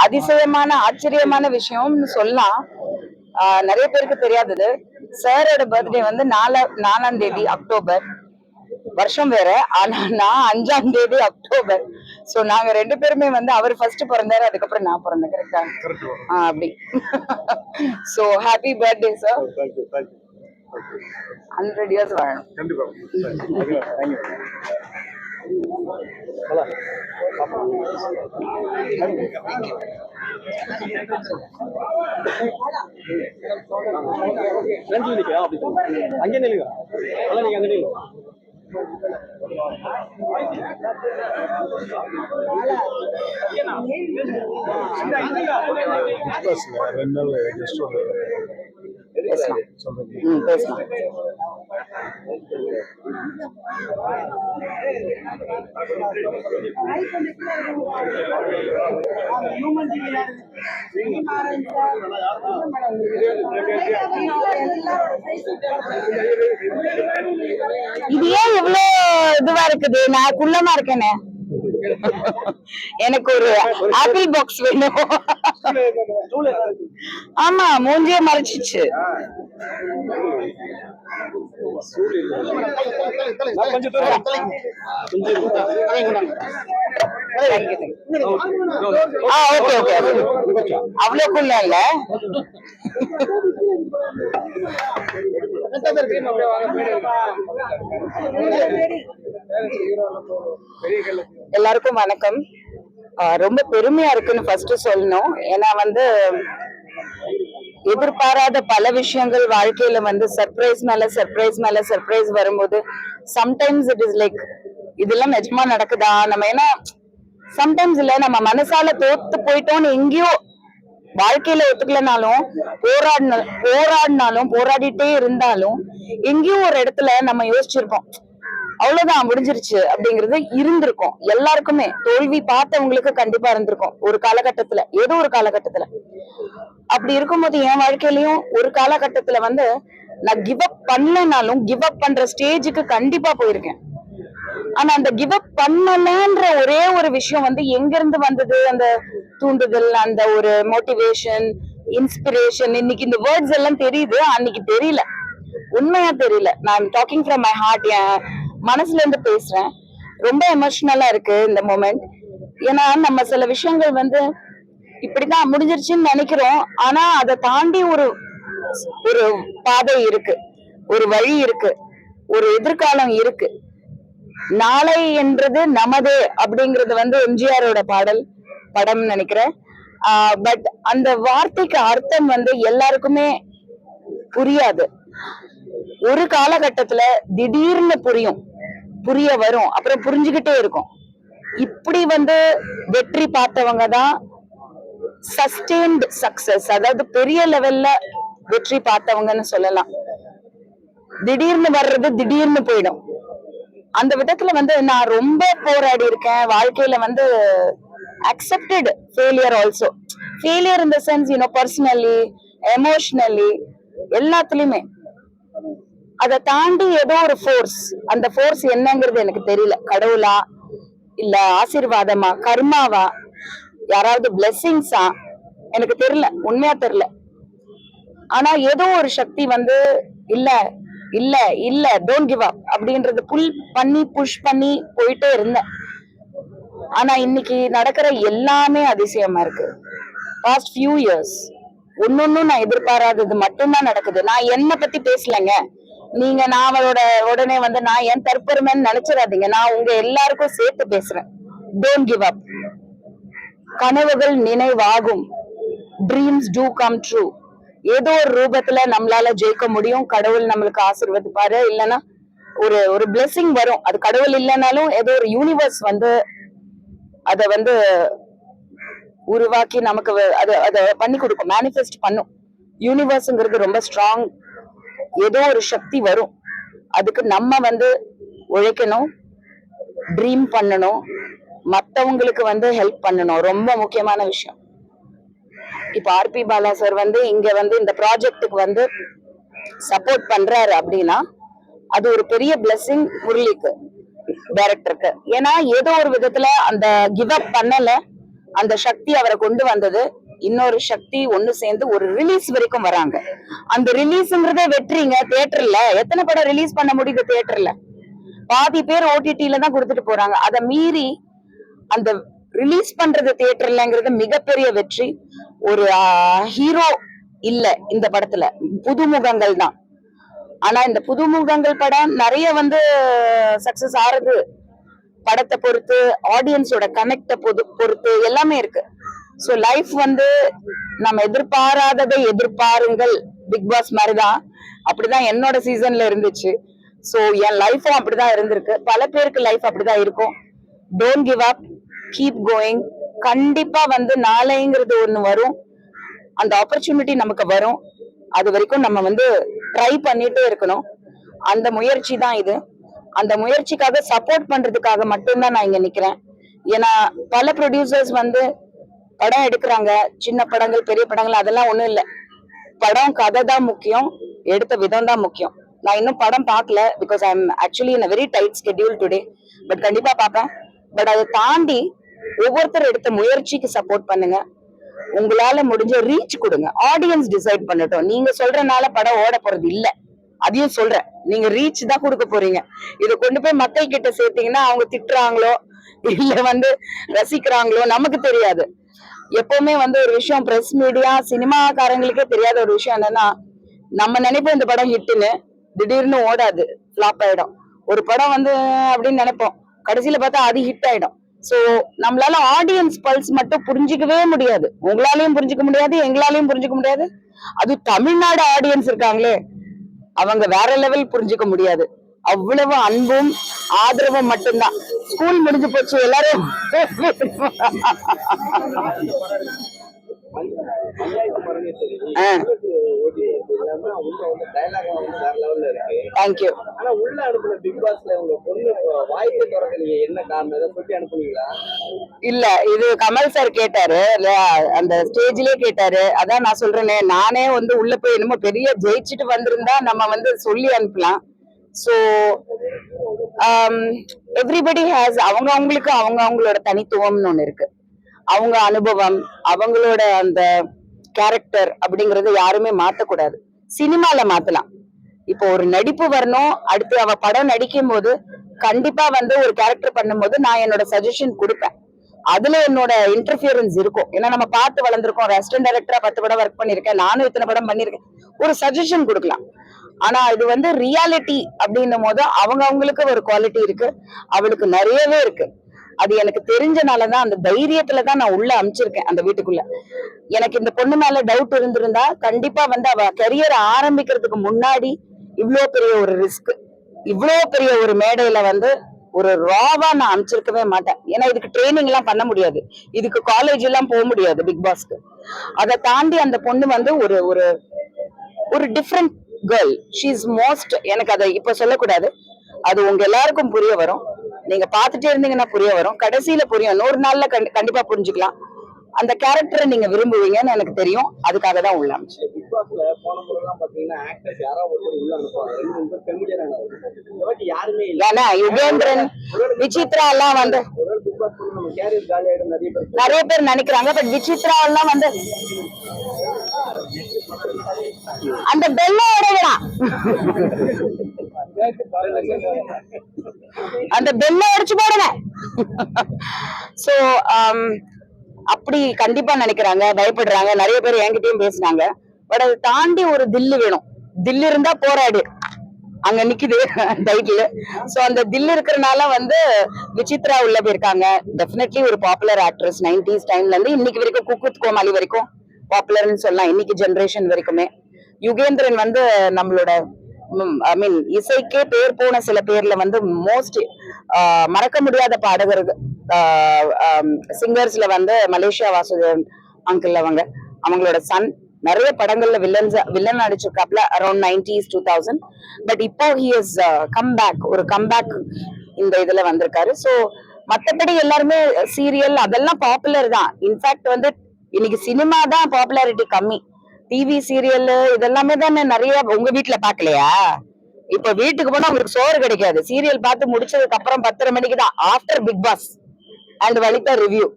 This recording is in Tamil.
அதிசயமான ஆச்சரியமான விஷயம்னு சொல்லலாம். நிறைய பேருக்கு தெரியாதது, சாரோட பர்த்டே வந்து 4ஆம் தேதி அக்டோபர். வருஷம் வேற, ஆனா நான் 5ஆம் தேதி அக்டோபர். சோ நாங்க 2 பேருமே வந்து அவர் ஃபர்ஸ்ட் பிறந்தாரு, அதுக்கப்புறம் நான் பிறந்தேன். கரெக்டா? அப்படி. So happy birthday sir. 100 years வாழணும். கண்டிப்பா. அங்கே நில்லுங்க, நீங்க அங்கே நில்லுங்க. இது ஏன் இவ்வளவு இதுவா இருக்குது? நான் குள்ளமா இருக்கேனே. எனக்கு ஒரு ஆப்பிள் பாக்ஸ் வேணும். ஆமா, மூஞ்சியே மறைச்சிச்சு. அவ்வளவுக்குள்ள இல்ல. எல்லாருக்கும் வணக்கம். ரொம்ப பெருமையா இருக்குன்னு ஃபர்ஸ்ட் சொல்லணும். ஏன்னா வந்து எதிர்பாராத பல விஷயங்கள் வாழ்க்கையில வந்து சர்ப்ரைஸ் மேல சர்ப்ரைஸ் மேல சர்ப்ரைஸ் வரும்போது சம்டைம்ஸ் இட் இஸ் லைக் இதெல்லாம் நிஜமா நடக்குதா நம்ம, ஏன்னா சம்டைம்ஸ் இல்ல நம்ம மனசால தோத்து போயிட்டோம்னு எங்கேயோ வாழ்க்கையில ஒத்துக்கலனாலும் போராடினாலும் போராடிட்டே இருந்தாலும் எங்கேயோ ஒரு இடத்துல நம்ம யோசிச்சிருப்போம், அவ்வளவுதான் முடிஞ்சிருச்சு அப்படிங்கிறது இருந்திருக்கும். எல்லாருக்குமே தோல்வி பார்த்தவங்களுக்கு கண்டிப்பா இருந்திருக்கும் ஒரு காலகட்டத்துல, ஏதோ ஒரு காலகட்டத்துல. அப்படி இருக்கும்போது என் வாழ்க்கையிலயும் ஒரு காலகட்டத்துல வந்து நான் கிவ் அப் பண்ணலனாலும் கிவ் அப் பண்ற ஸ்டேஜுக்கு கண்டிப்பா போயிருக்கேன். ஆனா அந்த கிவ் அப் பண்ணலன்ற ஒரே ஒரு விஷயம் வந்து எங்க இருந்து வந்தது, அந்த தூண்டுதல், அந்த ஒரு மோட்டிவேஷன், இன்ஸ்பிரேஷன். இன்னைக்கு இந்த வேர்ட்ஸ் எல்லாம் தெரியுது, அன்னைக்கு தெரியல, உண்மையா தெரியல. நான் டாக்கிங் ஃப்ரம் மை ஹார்ட், என் மனசுல இருந்து பேசுறேன். ரொம்ப எமோஷனலா இருக்கு இந்த மொமெண்ட். ஏன்னா நம்ம சில விஷயங்கள் வந்து இப்படிதான் முடிஞ்சிருச்சுன்னு நினைக்கிறோம், ஆனா அதை தாண்டி ஒரு ஒரு பாதை இருக்கு, ஒரு வழி இருக்கு, ஒரு எதிர்காலம் இருக்கு. நாளை என்றது நமதே அப்படிங்கறது வந்து எம்ஜிஆரோட படம் நினைக்கிறேன். பட் அந்த வார்த்தைக்கு அர்த்தம் வந்து எல்லாருக்குமே புரியாது. ஒரு காலகட்டத்துல திடீர்னு புரிய வரும், அப்புறம் புரிஞ்சுக்கிட்டே இருக்கும். இப்படி வந்து வெற்றி பார்த்தவங்க தான் சஸ்டெயின்ட் சக்சஸ், அதாவது பெரிய லெவல்ல வெற்றி பார்த்தவங்கன்னு சொல்லலாம். திடீர்னு வர்றது திடீர்னு போயிடும். அந்த விதத்துல வந்து நான் ரொம்ப போராடி இருக்கேன் வாழ்க்கையில. வந்து accepted failure also. Failure in the sense personally, emotionally, எல்லாத்துலயுமே. அதை தாண்டி ஏதோ ஒரு ஃபோர்ஸ், அந்த ஃபோர்ஸ் என்னங்கிறது எனக்கு தெரியல. கடவுளா, இல்ல ஆசீர்வாதமா, கர்மாவா, யாராவது பிளெஸிங்ஸா, எனக்கு தெரியல, உண்மையா தெரியல. ஆனா ஏதோ ஒரு சக்தி வந்து இல்ல இல்ல இல்ல டோன்ட் கிவ் அப் அப்படின்றது புஷ் பண்ணி போயிட்டே இருந்தேன். ஆனா இன்னைக்கு நடக்கிற எல்லாமே அதிசயமா இருக்கு. பாஸ்ட் ஃபியூ இயர்ஸ் ஒன்னொன்னும் நான் எதிர்பாராதது மட்டும்தான் நடக்குது. நான் என்ன பத்தி பேசலங்க, நீங்க நான் உடனே வந்து நான் என் தற்பெருமைன்னு நினைச்சிடாதீங்க. நான் உங்க எல்லாருக்கும் சேர்த்து பேசுறேன். Don't give up. கனவுகள் நினைவாகும். Dreams to come true. ஏதோ ஒரு ரூபத்துல நம்மளால ஜெயிக்க முடியும். கடவுள் நம்மளுக்கு ஆசீர்வதிப்பாரு, இல்லைன்னா ஒரு பிளெஸிங் வரும். அது கடவுள் இல்லைனாலும் ஏதோ ஒரு யூனிவர்ஸ் வந்து அத வந்து உருவாக்கி நமக்கு அதை பண்ணி கொடுக்கும், மேனிஃபெஸ்ட் பண்ணும். யூனிவர்ஸ்ங்கிறது ரொம்ப ஸ்ட்ராங். ஏதோ ஒரு சக்தி வரும். அதுக்கு நம்ம வந்து உழைக்கணும், ட்ரீம் பண்ணணும், மத்தவங்களுக்கு வந்து ஹெல்ப் பண்ணணும். ரொம்ப முக்கியமான விஷயம். இப்ப ஆர்பி பாலா சார் வந்து இங்க வந்து இந்த ப்ராஜெக்டுக்கு வந்து சப்போர்ட் பண்றாரு அப்படின்னா அது ஒரு பெரிய பிளெஸிங் முரளிக்கு, டைரக்டருக்கு. ஏன்னா ஏதோ ஒரு விதத்துல அந்த கிவ் அப் பண்ணல, அந்த சக்தி அவரை கொண்டு வந்தது. இன்னொரு சக்தி ஒண்ணு சேர்ந்து ஒரு ரிலீஸ் வரைக்கும் வராங்க. அந்த ரிலீஸ்ங்கிறதே வெற்றிங்க. தியேட்டர்ல எத்தனை படம் ரிலீஸ் பண்ண முடியுது? தியேட்டர்ல பாதி பேர் ஓடிடில தான் கொடுத்துட்டு போறாங்க. அதை மீறி அந்த ரிலீஸ் பண்றது தியேட்டர்லங்கிறது மிகப்பெரிய வெற்றி. ஒரு ஹீரோ இல்ல இந்த படத்துல, புதுமுகங்கள் தான். ஆனா இந்த புதுமுகங்கள் படம் நிறைய சக்சஸ் ஆறது படத்தை பொறுத்து, ஆடியன்ஸோட கனெக்ட பொறுத்து எல்லாமே இருக்கு. சோ லைஃப் நம்ம எதிர்பாராததை எதிர்பாருங்கள் பிக் பாஸ் மாதிரிதான். அப்படிதான் என்னோட சீசன்ல இருந்துச்சு. சோ என் லைஃபும் அப்படிதான் இருந்திருக்கு. பல பேருக்கு லைஃப் அப்படிதான் இருக்கும். Don't give up, keep going. கண்டிப்பா நாளைங்கிறது ஒண்ணு வரும். அந்த ஆப்பர்ச்சுனிட்டி நமக்கு வரும். அது வரைக்கும் நம்ம ட்ரை பண்ணிட்டே இருக்கணும். அந்த முயற்சி தான் இது. அந்த முயற்சிக்காக சப்போர்ட் பண்றதுக்காக மட்டும்தான் நான் இங்க நிக்கிறேன். ஏன்னா பல ப்ரொடியூசர்ஸ் படம் எடுக்கிறாங்க. சின்ன படங்கள், பெரிய படங்கள் அதெல்லாம் ஒண்ணும் இல்லை. படம் கதை தான் முக்கியம், எடுத்த விதம் தான் முக்கியம். நான் இன்னும் படம் பார்க்கல, because I am actually in very tight schedule today. But கண்டிப்பா பார்ப்பேன். பட் அதை தாண்டி ஒவ்வொருத்தர் எடுத்த முயற்சிக்கு சப்போர்ட் பண்ணுங்க. உங்களால முடிஞ்ச ரீச் கொடுங்க. ஆடியன்ஸ் டிசைட் பண்ணட்டும். நீங்க சொல்றனால படம் ஓட போறது இல்ல, அதையும் சொல்றேன். நீங்க ரீச் தான் கொடுக்க போறீங்க. இதை கொண்டு போய் மக்கள் கிட்ட சேர்த்தீங்கன்னா அவங்க திட்டுறாங்களோ இல்ல ரசிக்கிறாங்களோ நமக்கு தெரியாது. எப்பவுமே ஒரு விஷயம், பிரஸ் மீடியா சினிமாக்காரங்களுக்கே தெரியாத ஒரு விஷயம் என்னன்னா, நம்ம நினைப்போம் இந்த படம் ஹிட்னு, திடீர்னு ஓடாது, ஃபிளாப் ஆயிடும். ஒரு படம் அப்படின்னு நினைப்போம், கடைசியில பார்த்தா அது ஹிட் ஆயிடும். சோ நம்மளால ஆடியன்ஸ் பல்ஸ் மட்டும் புரிஞ்சிக்கவே முடியாது. உங்களாலையும் புரிஞ்சுக்க முடியாது, எங்களாலையும் புரிஞ்சுக்க முடியாது. அது தமிழ்நாடு ஆடியன்ஸ் இருக்காங்களே, அவங்க வேற லெவல் புரிஞ்சுக்க முடியாது. அவ்வளவு அன்பும் ஆதரவும் மட்டும்தான். ஸ்கூல் முடிஞ்சு போச்சு, எல்லாரும் தேங்க்யூ. ஆனா உள்ள அனுப்புன பிக் பாஸ்ல உங்க பொண்ணு வாய்ப்பு திறக்கலையே, என்ன காரணம்? இதை சொல்லி அனுப்புனீங்களா? இல்ல, இது கமல் சார் கேட்டாரு, அந்த ஸ்டேஜ்லயே கேட்டாரு. அதான் நான் சொல்றேனே, நானே உள்ள போய் என்னமோ பெரிய ஜெயிச்சுட்டு வந்திருந்தா நம்ம சொல்லி அனுப்பலாம். சோ எவ்ரிபடி ஹேஸ் அவங்களுக்கு அவங்களோட தனித்துவம்னு ஒண்ணு இருக்கு. அவங்க அனுபவம், அவங்களோட அந்த கேரக்டர் அப்படிங்கறது யாருமே மாத்தக்கூடாது. சினிமால மாத்தலாம். இப்போ ஒரு நடிப்பு வரணும், அடுத்து அவ படம் நடிக்கும் போது கண்டிப்பா ஒரு கேரக்டர் பண்ணும்போது நான் என்னோட சஜஷன் கொடுப்பேன். அதுல என்னோட இன்டர்ஃபியரன்ஸ் இருக்கும். ஏன்னா நம்ம பார்த்து வளர்ந்துருக்கோம். ரெஸ்டாரண்ட் டைரக்டரா 10 படம் ஒர்க் பண்ணிருக்கேன், நானும் இத்தனை படம் பண்ணிருக்கேன். ஒரு சஜஷன் கொடுக்கலாம். ஆனா இது ரியாலிட்டி அப்படின்னும் போது அவங்களுக்கு ஒரு குவாலிட்டி இருக்கு, அவளுக்கு நிறையவே இருக்கு. அது எனக்கு தெரிஞ்சனாலதான், அந்த தைரியத்துலதான் நான் உள்ள அமிச்சிருக்கேன் அந்த வீட்டுக்குள்ள. எனக்கு இந்த பொண்ணு மேல டவுட் இருந்திருந்தா கண்டிப்பா அவ கரியர் ஆரம்பிக்கிறதுக்கு முன்னாடி இவ்வளவு பெரிய ஒரு ரிஸ்க், இவ்வளவு பெரிய ஒரு மேடையில ஒரு ராவா நான் அனுப்பிச்சிருக்கவே மாட்டேன். ஏன்னா இதுக்கு ட்ரைனிங் எல்லாம் பண்ண முடியாது, இதுக்கு காலேஜ் எல்லாம் போக முடியாது பிக் பாஸ்க்கு. அதை தாண்டி அந்த பொண்ணு ஒரு ஒரு ஒரு different girl. She is most, எனக்கு அதை இப்ப சொல்லக்கூடாது, அது உங்க எல்லாருக்கும் புரிய வரும். நீங்க பாத்துட்டே இருந்தீங்கன்னா புரிய வரும், கடைசியில புரியும். 100 நாள்ல கண்டிப்பா புரிஞ்சுக்கலாம். அந்த கேரக்டரை நீங்க விரும்புவீங்கன்னு எனக்கு தெரியும். அதுக்காக தான் உள்ள அமைச்சு. பிக் பாஸ்ல போன முறைலாம் பாத்தீங்கன்னா ஆக்டர்ஸ் யாராவது ஒருத்தர் உள்ள அனுப்புவாங்க, 2 பெண்மணியான யாருமே இல்ல. ஏன்னா யுகேந்திரன், விசித்ரா எல்லாம் பிக் பாஸ் நம்ம கேரியர் காலி ஆயிடும் நிறைய பேர் நினைக்கிறாங்க. பட் விசித்ரா எல்லாம் அந்த பெல்ல உடையலாம், அந்த பெல்ல உடைச்சு போடுங்க. சோ அப்படி கண்டிப்பா நினைக்கிறாங்க, பயப்படுறாங்க. நிறைய பேர் என்கிட்டயும் பேசினாங்க. பட் அதை தாண்டி ஒரு தில்லு வேணும். தில்லு இருந்தா போராடு, அங்க நிக்குது டைட்டில். சோ அந்த தில்லு இருக்கிறனால விசித்ரா உள்ள போயிருக்காங்க. டெஃபினெட்லி ஒரு பாப்புலர் ஆக்ட்ரஸ். 90s டைம்ல இருந்து இன்னைக்கு வரைக்கும், குக்குத் கோமாளி வரைக்கும் பாப்புலர்னு சொல்லலாம், இன்னைக்கு ஜெனரேஷன் வரைக்குமே. யுகேந்திரன் நம்மளோட ஐ மீன் இசைக்கே பேர் போன சில பேர்ல மோஸ்ட் மறக்க முடியாத பாடகர்கள், சிங்கர்ஸ்ல மலேசியா வாசுதேவன் அங்கிள், அவங்களோட சன் நிறைய படங்கள்ல வில்லன் நடிச்சிருக்காப்ல அரௌண்ட் 90s 2000. பட் இப்போ ஹி இஸ் கம்பேக், ஒரு கம்பேக் இந்த இதுல வந்திருக்காரு. சோ மத்தபடி எல்லாருமே சீரியல் அதெல்லாம் பாப்புலர் தான். இன்ஃபேக்ட் இன்னைக்கு சினிமா தான் பாப்புலாரிட்டி கம்மி. டிவி சீரியல் இதெல்லாமே தானே நிறைய. உங்க வீட்டுல பாக்கலையா? இப்ப வீட்டுக்கு போனா உங்களுக்கு சோறு கிடைக்காது. சீரியல் பார்த்து முடிச்சதுக்கு அப்புறம் 10:30 மணிக்கு தான் ஆஃப்டர் பிக் பாஸ் அண்ட் வலிதா ரிவ்யூ.